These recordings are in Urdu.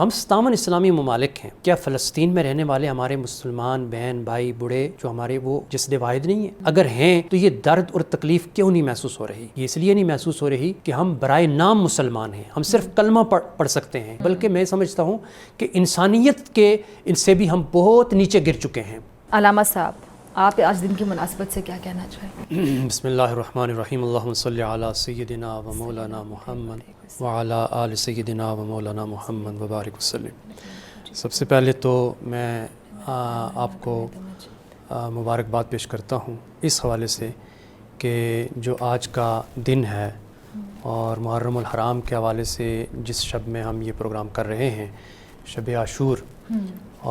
ہم 57 اسلامی ممالک ہیں، کیا فلسطین میں رہنے والے ہمارے مسلمان بہن بھائی بوڑھے جو ہمارے وہ جسد واحد نہیں ہیں؟ اگر ہیں تو یہ درد اور تکلیف کیوں نہیں محسوس ہو رہی؟ یہ اس لیے نہیں محسوس ہو رہی کہ ہم برائے نام مسلمان ہیں، ہم صرف کلمہ پڑھ سکتے ہیں، بلکہ میں سمجھتا ہوں کہ انسانیت کے ان سے بھی ہم بہت نیچے گر چکے ہیں۔ علامہ صاحب، آپ آج دن کی مناسبت سے کیا کہنا چاہیں؟ بسم اللہ الرحمن الرحیم، اللہم صلی علی سیدنا و مولانا محمد وعلی آل سیدنا و مولانا محمد وبارک وسلم۔ سب سے پہلے تو میں آپ کو مبارکباد پیش کرتا ہوں اس حوالے سے کہ جو آج کا دن ہے اور محرم الحرام کے حوالے سے جس شب میں ہم یہ پروگرام کر رہے ہیں، شب عاشور،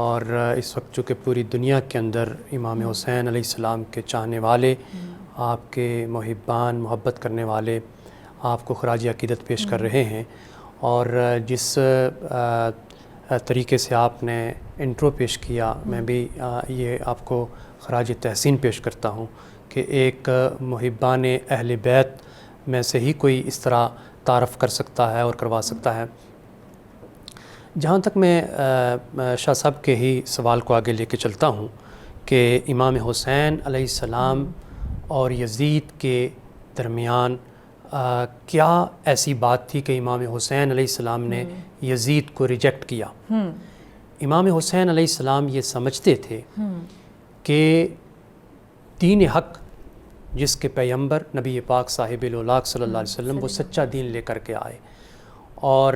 اور اس وقت چونکہ پوری دنیا کے اندر امام حسین علیہ السلام کے چاہنے والے، آپ کے محبان، محبت کرنے والے آپ کو خراج عقیدت پیش کر رہے ہیں، اور جس طریقے سے آپ نے انٹرو پیش کیا، میں بھی یہ آپ کو خراج تحسین پیش کرتا ہوں کہ ایک محبان اہل بیت میں سے ہی کوئی اس طرح تعارف کر سکتا ہے اور کروا سکتا ہے۔ جہاں تک میں شاہ صاحب کے ہی سوال کو آگے لے کے چلتا ہوں کہ امام حسین علیہ السلام اور یزید کے درمیان کیا ایسی بات تھی کہ امام حسین علیہ السلام نے یزید کو ریجیکٹ کیا؟ امام حسین علیہ السلام یہ سمجھتے تھے کہ دین حق جس کے پیغمبر نبی پاک صاحب الاولاق صلی اللہ علیہ وسلم وہ سچا دین لے کر کے آئے، اور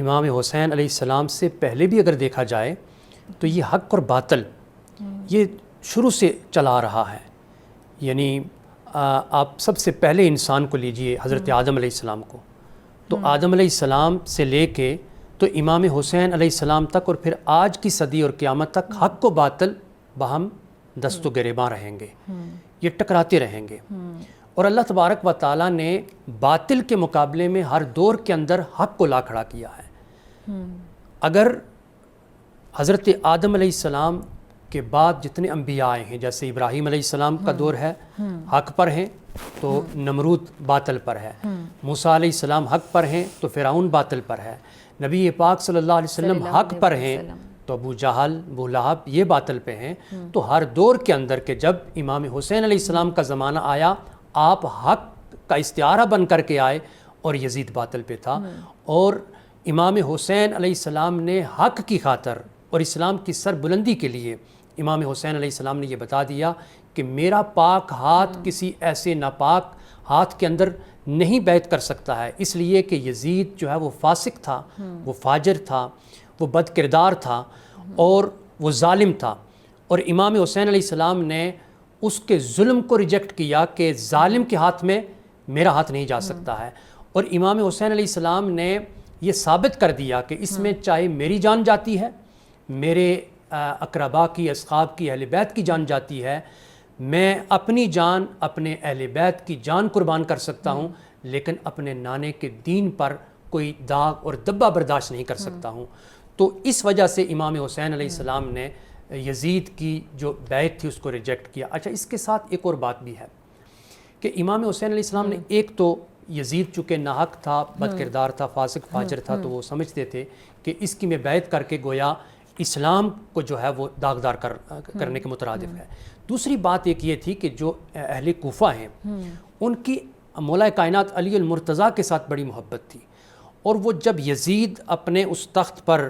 امام حسین علیہ السلام سے پہلے بھی اگر دیکھا جائے تو یہ حق اور باطل یہ شروع سے چلا آ رہا ہے۔ یعنی آپ سب سے پہلے انسان کو لیجئے، حضرت آدم علیہ السلام کو، تو آدم علیہ السلام سے لے کے تو امام حسین علیہ السلام تک اور پھر آج کی صدی اور قیامت تک حق و باطل باہم دست و گریباں رہیں گے، یہ ٹکراتے رہیں گے، اور اللہ تبارک و تعالیٰ نے باطل کے مقابلے میں ہر دور کے اندر حق کو لا کھڑا کیا ہے۔ اگر حضرت آدم علیہ السلام کے بعد جتنے انبیاء آئے ہیں، جیسے ابراہیم علیہ السلام کا دور ہے، حق پر ہیں تو نمرود باطل پر ہے، موسیٰ علیہ السلام حق پر ہیں تو فرعون باطل پر ہے، نبی پاک صلی اللہ علیہ وسلم حق پر ہیں تو ابو جہل، ابو لہب یہ باطل پہ ہیں۔ تو ہر دور کے اندر کہ جب امام حسین علیہ السلام کا زمانہ آیا، آپ حق کا استعارہ بن کر کے آئے اور یزید باطل پہ تھا، اور امام حسین علیہ السلام نے حق کی خاطر اور اسلام کی سر بلندی کے لیے امام حسین علیہ السلام نے یہ بتا دیا کہ میرا پاک ہاتھ کسی ایسے ناپاک ہاتھ کے اندر نہیں بیعت کر سکتا ہے، اس لیے کہ یزید جو ہے وہ فاسق تھا، وہ فاجر تھا، وہ بد کردار تھا اور وہ ظالم تھا، اور امام حسین علیہ السلام نے اس کے ظلم کو ریجیکٹ کیا کہ ظالم کے ہاتھ میں میرا ہاتھ نہیں جا سکتا ہے، اور امام حسین علیہ السلام نے یہ ثابت کر دیا کہ اس میں چاہے میری جان جاتی ہے، میرے اقربا کی، اصحاب کی، اہل بیت کی جان جاتی ہے، میں اپنی جان، اپنے اہل بیت کی جان قربان کر سکتا ہوں، لیکن اپنے نانے کے دین پر کوئی داغ اور دبا برداشت نہیں کر سکتا ہوں۔ تو اس وجہ سے امام حسین علیہ السلام نے یزید کی جو بیعت تھی اس کو ریجیکٹ کیا۔ اچھا، اس کے ساتھ ایک اور بات بھی ہے کہ امام حسین علیہ السلام نے ایک تو یزید چونکہ ناحق تھا، بد کردار تھا، فاسق فاجر تھا، تو وہ سمجھتے تھے کہ اس کی میں بیعت کر کے گویا اسلام کو جو ہے وہ داغدار کرنے کے مترادف ہے۔ دوسری بات ایک یہ تھی کہ جو اہل کوفہ ہیں ان کی مولا کائنات علی المرتضیٰ کے ساتھ بڑی محبت تھی، اور وہ جب یزید اپنے اس تخت پر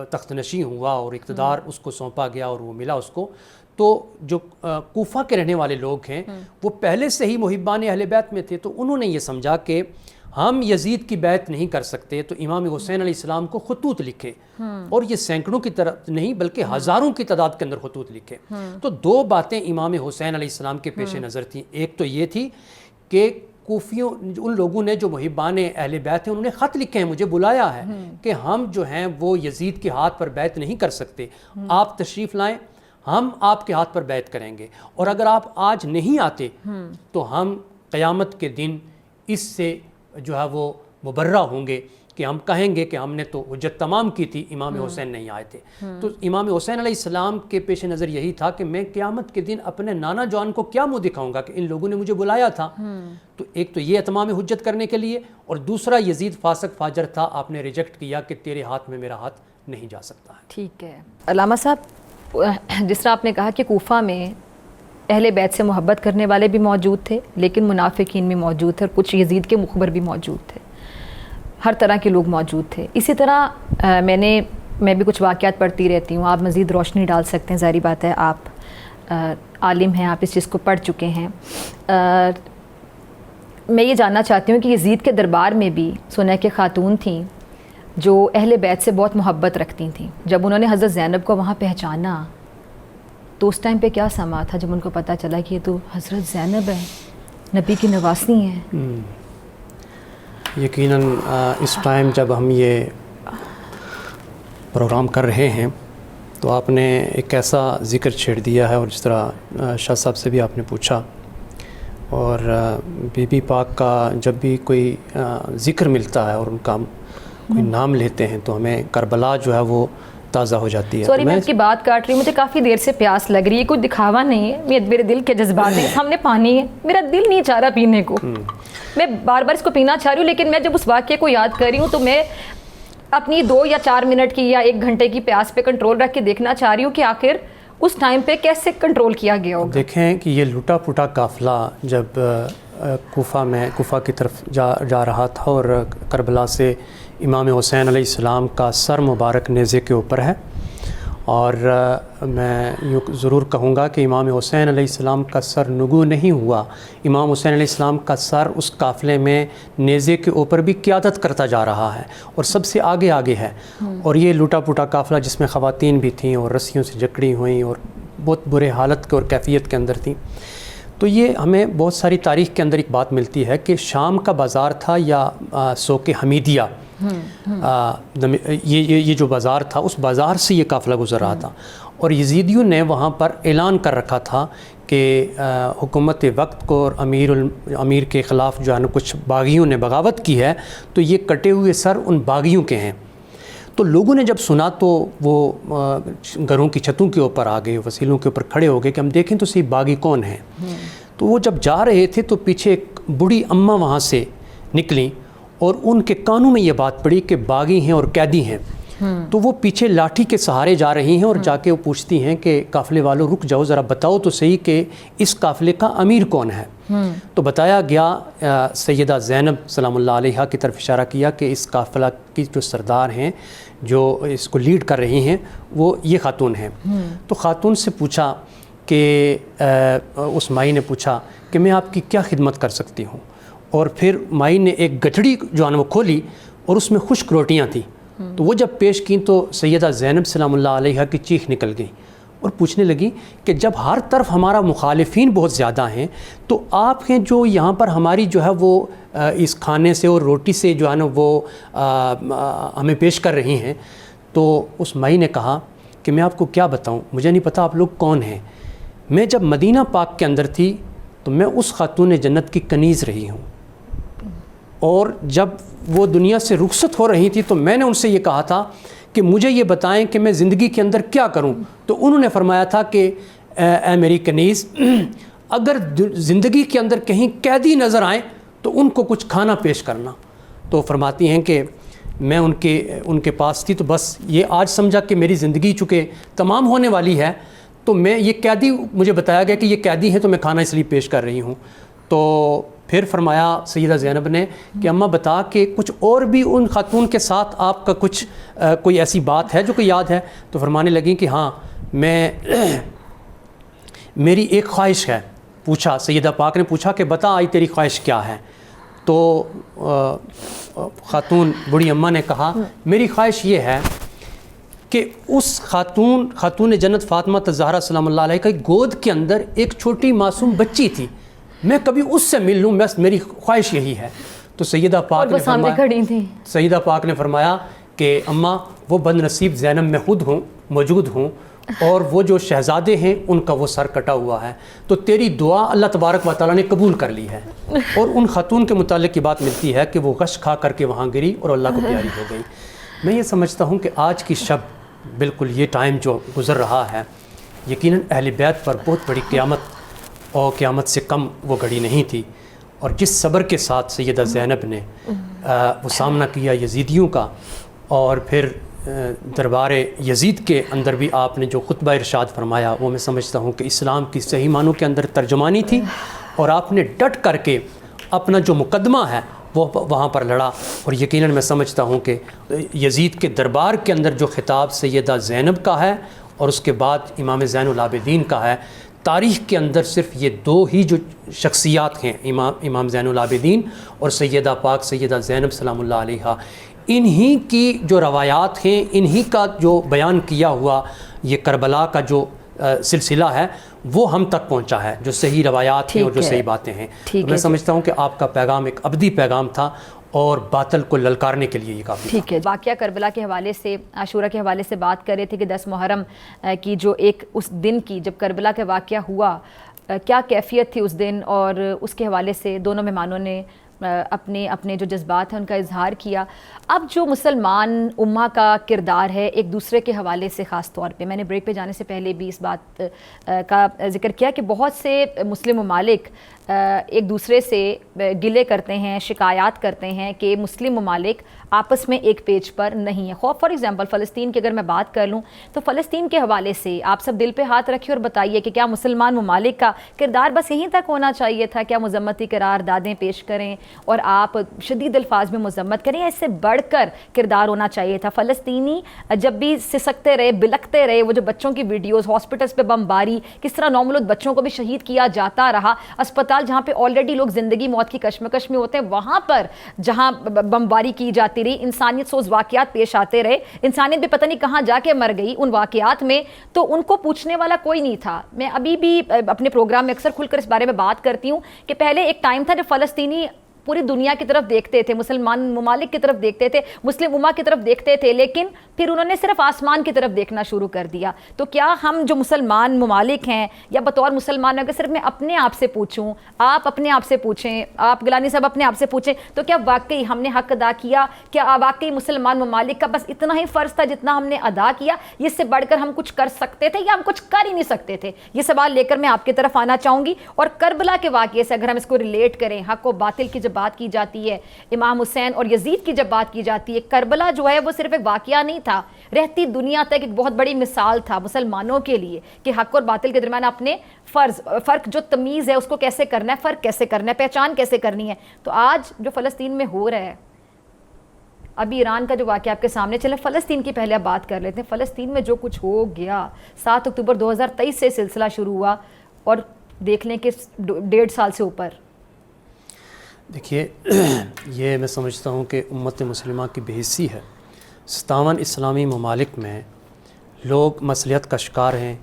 تخت نشین ہوا اور اقتدار اس کو سونپا گیا اور وہ ملا اس کو، تو جو کوفہ کے رہنے والے لوگ ہیں وہ پہلے سے ہی محبان اہل بیت میں تھے، تو انہوں نے یہ سمجھا کہ ہم یزید کی بیعت نہیں کر سکتے، تو امام حسین علیہ السلام کو خطوط لکھے، اور یہ سینکڑوں کی طرح نہیں بلکہ ہزاروں کی تعداد کے اندر خطوط لکھے۔ تو دو باتیں امام حسین علیہ السلام کے پیش نظر تھیں، ایک تو یہ تھی کہ کوفیوں، ان لوگوں نے جو محبان اہل بیت ہیں انہوں نے خط لکھے ہیں، مجھے بلایا ہے کہ ہم جو ہیں وہ یزید کے ہاتھ پر بیعت نہیں کر سکتے، آپ تشریف لائیں، ہم آپ کے ہاتھ پر بیعت کریں گے، اور اگر آپ آج نہیں آتے تو ہم قیامت کے دن اس سے جو ہے وہ مبرہ ہوں گے کہ ہم کہیں گے کہ ہم نے تو حجت تمام کی تھی، امام حسین نہیں آئے تھے. تو امام حسین علیہ السلام کے پیش نظر یہی تھا کہ میں قیامت کے دن اپنے نانا جان کو کیا منہ دکھاؤں گا کہ ان لوگوں نے مجھے بلایا تھا. تو ایک تو یہ اتمام حجت کرنے کے لیے، اور دوسرا یزید فاسق فاجر تھا، آپ نے ریجیکٹ کیا کہ تیرے ہاتھ میں میرا ہاتھ نہیں جا سکتا ہے. ٹھیک ہے علامہ صاحب، جس طرح آپ نے کہا کہ کوفہ میں اہل بیت سے محبت کرنے والے بھی موجود تھے لیکن منافقین بھی موجود تھے، اور کچھ یزید کے مخبر بھی موجود تھے، ہر طرح کے لوگ موجود تھے. اسی طرح میں بھی کچھ واقعات پڑھتی رہتی ہوں، آپ مزید روشنی ڈال سکتے ہیں، ظاہری بات ہے آپ عالم ہیں، آپ اس چیز کو پڑھ چکے ہیں. میں یہ جاننا چاہتی ہوں کہ یزید کے دربار میں بھی سنیں کہ خاتون تھیں جو اہل بیت سے بہت محبت رکھتی تھیں. جب انہوں نے حضرت زینب کو وہاں پہچانا تو اس ٹائم پہ کیا سما تھا جب ان کو پتہ چلا کہ یہ تو حضرت زینب ہے، نبی کی نواسنی ہیں؟ یقیناً اس ٹائم جب ہم یہ پروگرام کر رہے ہیں تو آپ نے ایک ایسا ذکر چھیڑ دیا ہے، اور جس طرح شاہ صاحب سے بھی آپ نے پوچھا، اور بی بی پاک کا جب بھی کوئی ذکر ملتا ہے اور ان کا کوئی نام لیتے ہیں تو ہمیں کربلا جو ہے وہ تازہ ہو جاتی ہے. سوری میں آپ کی بات کاٹ رہی ہوں، مجھے کافی دیر سے پیاس لگ رہی ہے، کوئی دکھاوا نہیں ہے، میرے دل کے جذبات ہیں. سامنے پانی ہے، میرا دل نہیں چاہ رہا پینے کو، میں بار بار اس کو پینا چاہ رہی ہوں، لیکن میں جب اس واقعے کو یاد کر رہی ہوں تو میں اپنی 2 یا 4 منٹ کی یا 1 گھنٹے کی پیاس پہ کنٹرول رکھ کے دیکھنا چاہ رہی ہوں کہ آخر اس ٹائم پہ کیسے کنٹرول کیا گیا ہوگا. دیکھیں کہ یہ لٹا پٹا قافلہ جب کوفہ کی طرف جا رہا تھا، اور کربلا سے امام حسین علیہ السلام کا سر مبارک نیزے کے اوپر ہے، اور میں یوں ضرور کہوں گا کہ امام حسین علیہ السلام کا سر نگو نہیں ہوا. امام حسین علیہ السلام کا سر اس قافلے میں نیزے کے اوپر بھی قیادت کرتا جا رہا ہے اور سب سے آگے ہے. اور یہ لوٹا پوٹا قافلہ جس میں خواتین بھی تھیں اور رسیوں سے جکڑی ہوئیں اور بہت برے حالت کے اور کیفیت کے اندر تھیں. تو یہ ہمیں بہت ساری تاریخ کے اندر ایک بات ملتی ہے کہ شام کا بازار تھا یا سوق حمیدیہ، یہ جو بازار تھا اس بازار سے یہ قافلہ گزر رہا تھا، اور یزیدیوں نے وہاں پر اعلان کر رکھا تھا کہ حکومت وقت کو اور امیر کے خلاف جو ہے نا کچھ باغیوں نے بغاوت کی ہے، تو یہ کٹے ہوئے سر ان باغیوں کے ہیں. تو لوگوں نے جب سنا تو وہ گھروں کی چھتوں کے اوپر آ گئے، وسیلوں کے اوپر کھڑے ہو گئے کہ ہم دیکھیں تو صحیح باغی کون ہیں. تو وہ جب جا رہے تھے تو پیچھے ایک بوڑھی اماں وہاں سے نکلیں اور ان کے کانوں میں یہ بات پڑی کہ باغی ہیں اور قیدی ہیں. تو وہ پیچھے لاٹھی کے سہارے جا رہی ہیں اور جا کے وہ پوچھتی ہیں کہ قافلے والوں رک جاؤ، ذرا بتاؤ تو صحیح کہ اس قافلے کا امیر کون ہے. تو بتایا گیا، سیدہ زینب سلام اللہ علیہا کی طرف اشارہ کیا کہ اس قافلہ کی جو سردار ہیں، جو اس کو لیڈ کر رہی ہیں، وہ یہ خاتون ہیں. تو خاتون سے پوچھا کہ اس مائی نے پوچھا کہ میں آپ کی کیا خدمت کر سکتی ہوں. اور پھر مائی نے ایک گٹھڑی جو ہے وہ کھولی اور اس میں خشک روٹیاں تھیں. تو وہ جب پیش کیں تو سیدہ زینب سلام اللہ علیہا کی چیخ نکل گئی اور پوچھنے لگی کہ جب ہر طرف ہمارا مخالفین بہت زیادہ ہیں تو آپ ہیں جو یہاں پر ہماری جو ہے وہ اس کھانے سے اور روٹی سے جو ہے نا وہ ہمیں پیش کر رہی ہیں. تو اس مائی نے کہا کہ میں آپ کو کیا بتاؤں، مجھے نہیں پتہ آپ لوگ کون ہیں. میں جب مدینہ پاک کے اندر تھی تو میں اس خاتون جنت کی کنیز رہی ہوں، اور جب وہ دنیا سے رخصت ہو رہی تھی تو میں نے ان سے یہ کہا تھا کہ مجھے یہ بتائیں کہ میں زندگی کے اندر کیا کروں. تو انہوں نے فرمایا تھا کہ اے میری کنیز، اگر زندگی کے اندر کہیں قیدی نظر آئیں تو ان کو کچھ کھانا پیش کرنا. تو فرماتی ہیں کہ میں ان کے پاس تھی تو بس یہ آج سمجھا کہ میری زندگی چونکہ تمام ہونے والی ہے تو میں یہ قیدی، مجھے بتایا گیا کہ یہ قیدی ہیں تو میں کھانا اس لیے پیش کر رہی ہوں. تو پھر فرمایا سیدہ زینب نے کہ اماں بتا کہ کچھ اور بھی ان خاتون کے ساتھ آپ کا کچھ کوئی ایسی بات ہے جو کہ یاد ہے. تو فرمانے لگیں کہ ہاں میری ایک خواہش ہے. پوچھا، سیدہ پاک نے پوچھا کہ بتا آئی تیری خواہش کیا ہے. تو خاتون بڑی اماں نے کہا میری خواہش یہ ہے کہ اس خاتون جنت فاطمہ الزہرا سلام اللہ علیہ کی گود کے اندر ایک چھوٹی معصوم بچی تھی، میں کبھی اس سے مل لوں، بس میری خواہش یہی ہے. تو سیدہ پاک نے فرمایا کہ اماں وہ بد نصیب زینب میں خود ہوں، موجود ہوں، اور وہ جو شہزادے ہیں ان کا وہ سر کٹا ہوا ہے، تو تیری دعا اللہ تبارک و تعالیٰ نے قبول کر لی ہے۔ اور ان خاتون کے متعلق یہ بات ملتی ہے کہ وہ غش کھا کر کے وہاں گری اور اللہ کو پیاری ہو گئی۔ میں یہ سمجھتا ہوں کہ آج کی شب بالکل یہ ٹائم جو گزر رہا ہے، یقیناً اہل بیت پر بہت بڑی قیامت اور قیامت سے کم وہ گھڑی نہیں تھی، اور جس صبر کے ساتھ سیدہ زینب نے وہ سامنا کیا یزیدیوں کا، اور پھر دربار یزید کے اندر بھی آپ نے جو خطبہ ارشاد فرمایا، وہ میں سمجھتا ہوں کہ اسلام کی صحیح معنوں کے اندر ترجمانی تھی، اور آپ نے ڈٹ کر کے اپنا جو مقدمہ ہے وہ وہاں پر لڑا۔ اور یقیناً میں سمجھتا ہوں کہ یزید کے دربار کے اندر جو خطاب سیدہ زینب کا ہے اور اس کے بعد امام زین العابدین کا ہے، تاریخ کے اندر صرف یہ دو ہی جو شخصیات ہیں، امام زین العابدین اور سیدہ پاک سیدہ زینب سلام اللہ علیہا، انہی کی جو روایات ہیں، انہی کا جو بیان کیا ہوا یہ کربلا کا جو سلسلہ ہے وہ ہم تک پہنچا ہے، جو صحیح روایات ہیں اور جو صحیح باتیں ہیں۔ میں سمجھتا ہوں کہ آپ کا پیغام ایک ابدی پیغام تھا، اور باطل کو للکارنے کے لیے یہ کافی ٹھیک ہے۔ واقعہ کربلا کے حوالے سے، عاشورہ کے حوالے سے بات کر رہے تھے کہ 10 محرم کی جو ایک اس دن کی جب کربلا کا واقعہ ہوا، کیا کیفیت تھی اس دن، اور اس کے حوالے سے دونوں مہمانوں نے اپنے جو جذبات ہیں ان کا اظہار کیا۔ اب جو مسلمان امہ کا کردار ہے ایک دوسرے کے حوالے سے، خاص طور پہ میں نے بریک پہ جانے سے پہلے بھی اس بات کا ذکر کیا کہ بہت سے مسلم ممالک ایک دوسرے سے گلے کرتے ہیں، شکایات کرتے ہیں کہ مسلم ممالک آپس میں ایک پیج پر نہیں ہیں۔ فار ایگزامپل فلسطین کی اگر میں بات کر لوں تو فلسطین کے حوالے سے آپ سب دل پہ ہاتھ رکھیں اور بتائیے کہ کیا مسلمان ممالک کا کردار بس یہیں تک ہونا چاہیے تھا؟ کیا مذمتی قراردادیں پیش کریں اور آپ شدید الفاظ میں مذمت کریں، یا اس سے بڑھ کر کردار ہونا چاہیے تھا؟ فلسطینی جب بھی سسکتے رہے، بلکتے رہے، وہ جو بچوں کی ویڈیوز، ہاسپٹلس پہ بمباری، کس طرح نومولود بچوں کو بھی شہید کیا جاتا رہا، اسپتال جہاں پہ آلریڈی لوگ زندگی موت کی کشمکش میں ہوتے ہیں وہاں پر جہاں بمباری کی جاتی رہی، انسانیت سوز واقعات پیش آتے رہے، انسانیت بھی پتہ نہیں کہاں جا کے مر گئی ان واقعات میں، تو ان کو پوچھنے والا کوئی نہیں تھا۔ میں ابھی بھی اپنے پروگرام میں اکثر کھل کر اس بارے میں بات کرتی ہوں کہ پہلے ایک ٹائم تھا جب فلسطینی پوری دنیا کی طرف دیکھتے تھے، مسلمان ممالک کی طرف دیکھتے تھے، مسلم امہ کی طرف دیکھتے تھے، لیکن پھر انہوں نے صرف آسمان کی طرف دیکھنا شروع کر دیا۔ تو کیا ہم جو مسلمان ممالک ہیں، یا بطور مسلمان اگر صرف میں اپنے آپ سے پوچھوں، آپ اپنے آپ سے پوچھیں، آپ گیلانی صاحب اپنے آپ سے پوچھیں، تو کیا واقعی ہم نے حق ادا کیا؟ کیا واقعی مسلمان ممالک کا بس اتنا ہی فرض تھا جتنا ہم نے ادا کیا؟ اس سے بڑھ کر ہم کچھ کر سکتے تھے یا ہم کچھ کر ہی نہیں سکتے تھے؟ یہ سوال لے کر میں آپ کی طرف آنا چاہوں گی۔ اور کربلا کے واقعے سے اگر ہم اس کو ریلیٹ کریں، حق و باطل کی جب بات کی جاتی ہے، امام حسین اور یزید کی جب بات کی جاتی ہے، کربلا جو ہے وہ صرف ایک واقعہ نہیں تھا، رہتی دنیا تک ایک بہت بڑی مثال تھا مسلمانوں کے لیے کہ حق اور باطل کے درمیان اپنے فرق جو تمیز ہے اس کو کیسے کرنا ہے، فرق کیسے کرنا ہے، پہچان کیسے کرنی ہے۔ تو آج جو فلسطین میں ہو رہا ہے، ابھی ایران کا جو واقعہ آپ کے سامنے چلے، فلسطین کی پہلے آپ بات کر لیتے ہیں۔ فلسطین میں جو کچھ ہو گیا، 7 اکتوبر 2023 سے سلسلہ شروع ہوا، اور دیکھ لیں کہ 1.5 سال سے اوپر۔ دیکھیے، یہ میں سمجھتا ہوں کہ امت مسلمہ کی بے حسی ہے۔ 57 اسلامی ممالک میں لوگ مصلیحت کا شکار ہیں،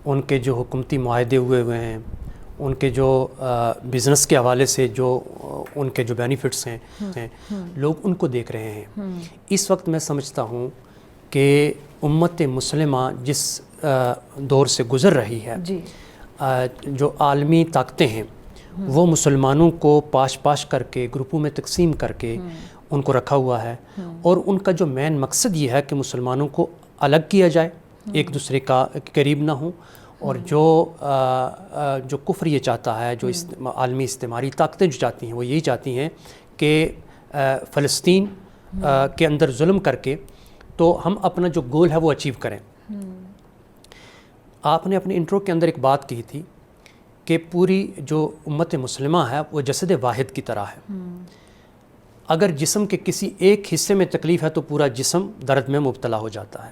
ان کے جو حکومتی معاہدے ہوئے ہیں، ان کے جو بزنس کے حوالے سے جو ان کے جو بینیفٹس ہیں لوگ ان کو دیکھ رہے ہیں۔ اس وقت میں سمجھتا ہوں کہ امت مسلمہ جس دور سے گزر رہی ہے، جو عالمی طاقتیں ہیں وہ مسلمانوں کو پاش کر کے گروپوں میں تقسیم کر کے ان کو رکھا ہوا ہے، اور ان کا جو مین مقصد یہ ہے کہ مسلمانوں کو الگ کیا جائے، ایک دوسرے کا قریب نہ ہوں، اور جو کفر یہ چاہتا ہے، جو عالمی استعماری طاقتیں جو چاہتی ہیں وہ یہی چاہتی ہیں کہ فلسطین کے اندر ظلم کر کے تو ہم اپنا جو گول ہے وہ اچیو کریں۔ آپ نے اپنے انٹرو کے اندر ایک بات کہی تھی کہ پوری جو امت مسلمہ ہے وہ جسد واحد کی طرح ہے، اگر جسم کے کسی ایک حصے میں تکلیف ہے تو پورا جسم درد میں مبتلا ہو جاتا ہے۔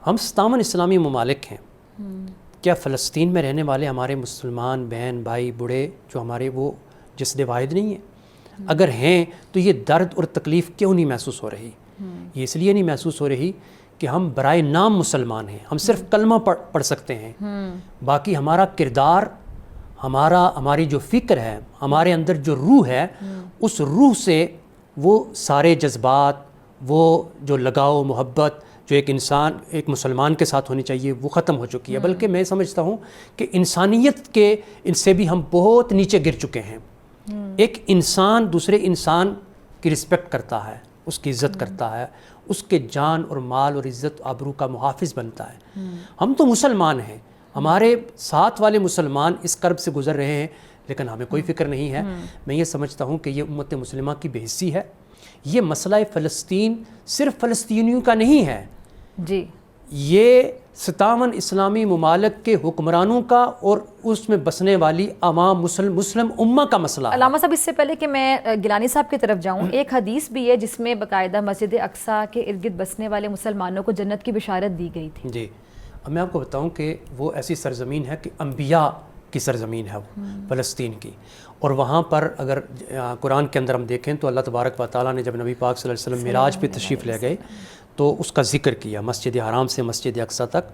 ہم 57 اسلامی ممالک ہیں، کیا فلسطین میں رہنے والے ہمارے مسلمان بہن بھائی بوڑھے جو ہمارے وہ جسد واحد نہیں ہیں؟ اگر ہیں تو یہ درد اور تکلیف کیوں نہیں محسوس ہو رہی؟ یہ اس لیے نہیں محسوس ہو رہی کہ ہم برائے نام مسلمان ہیں، ہم صرف کلمہ پڑھ سکتے ہیں، باقی ہمارا کردار، ہماری جو فکر ہے، ہمارے اندر جو روح ہے، اس روح سے وہ سارے جذبات، وہ جو لگاؤ محبت جو ایک انسان ایک مسلمان کے ساتھ ہونی چاہیے وہ ختم ہو چکی ہے، بلکہ میں سمجھتا ہوں کہ انسانیت کے ان سے بھی ہم بہت نیچے گر چکے ہیں۔ ایک انسان دوسرے انسان کی رسپیکٹ کرتا ہے، اس کی عزت کرتا ہے، اس کے جان اور مال اور عزت آبرو کا محافظ بنتا ہے۔ ہم تو مسلمان ہیں، ہمارے ساتھ والے مسلمان اس کرب سے گزر رہے ہیں لیکن ہمیں کوئی فکر نہیں ہے۔ میں یہ سمجھتا ہوں کہ یہ امت مسلمہ کی بے حسی ہے۔ یہ مسئلہ فلسطین صرف فلسطینیوں کا نہیں ہے، جی یہ 57 اسلامی ممالک کے حکمرانوں کا اور اس میں بسنے والی عوام مسلم امہ کا مسئلہ ہے۔ علامہ صاحب، اس سے پہلے کہ میں گیلانی صاحب کی طرف جاؤں، ایک حدیث بھی ہے جس میں باقاعدہ مسجد اقصیٰ کے ارد گرد بسنے والے مسلمانوں کو جنت کی بشارت دی گئی تھی۔ جی، اب میں آپ کو بتاؤں کہ وہ ایسی سرزمین ہے کہ انبیاء کی سرزمین ہے وہ فلسطین کی، اور وہاں پر اگر قرآن کے اندر ہم دیکھیں تو اللہ تبارک و تعالیٰ نے جب نبی پاک صلی اللہ علیہ وسلم معراج پہ تشریف لے گئے تو اس کا ذکر کیا، مسجد حرام سے مسجد اقصیٰ تک،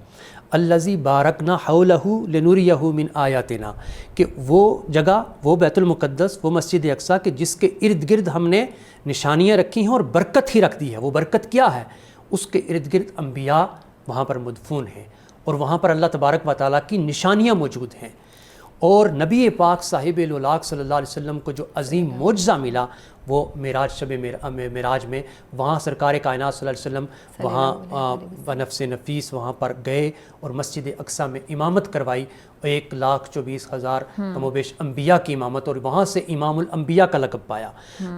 الذی بارکنا حولہ لنریہ من آیاتنا، کہ وہ جگہ، وہ بیت المقدس، وہ مسجد اقصیٰ کہ جس کے ارد گرد ہم نے نشانیاں رکھی ہیں اور برکت ہی رکھ دی ہے۔ وہ برکت کیا ہے؟ اس کے ارد گرد انبیاء وہاں پر مدفون ہیں اور وہاں پر اللہ تبارک و تعالیٰ کی نشانیاں موجود ہیں، اور نبی پاک صاحب الولاق صلی اللہ علیہ وسلم کو جو عظیم معجزہ ملا وہ معراج، شب معراج میں وہاں سرکار کائنات صلی اللہ علیہ وسلم وہاں بنفس نفیس وہاں پر گئے اور مسجد اقصیٰ میں امامت کروائی، 1,24,000 کم و بیش انبیاء کی امامت، اور وہاں سے امام الانبیاء کا لقب پایا۔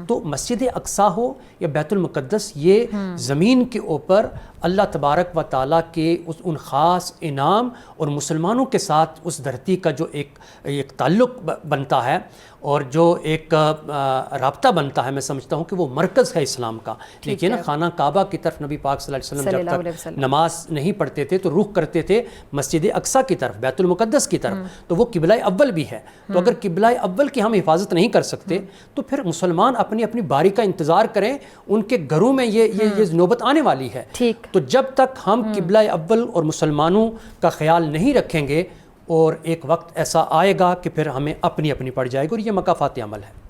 تو مسجد اقصیٰ ہو یا بیت المقدس، یہ زمین کے اوپر اللہ تبارک و تعالیٰ کے ان خاص انعام اور مسلمانوں کے ساتھ اس دھرتی کا جو ایک تعلق بنتا ہے اور جو ایک رابطہ بنتا ہے، میں سمجھتا ہوں کہ وہ مرکز ہے اسلام کا۔ دیکھیے نا، خانہ کعبہ کی طرف نبی پاک صلی اللہ علیہ وسلم جب تک نماز نہیں پڑھتے تھے تو رخ کرتے تھے مسجد اقصیٰ کی طرف، بیت المقدس کی طرف، تو وہ قبلہ اول بھی ہے۔ تو اگر قبلہ اول کی ہم حفاظت نہیں کر سکتے تو پھر مسلمان اپنی اپنی باری کا انتظار کریں، ان کے گھروں میں یہ نوبت آنے والی ہے۔ تو جب تک ہم قبلہ اول اور مسلمانوں کا خیال نہیں رکھیں گے، اور ایک وقت ایسا آئے گا کہ پھر ہمیں اپنی پڑ جائے گی، اور یہ مکافات عمل ہے۔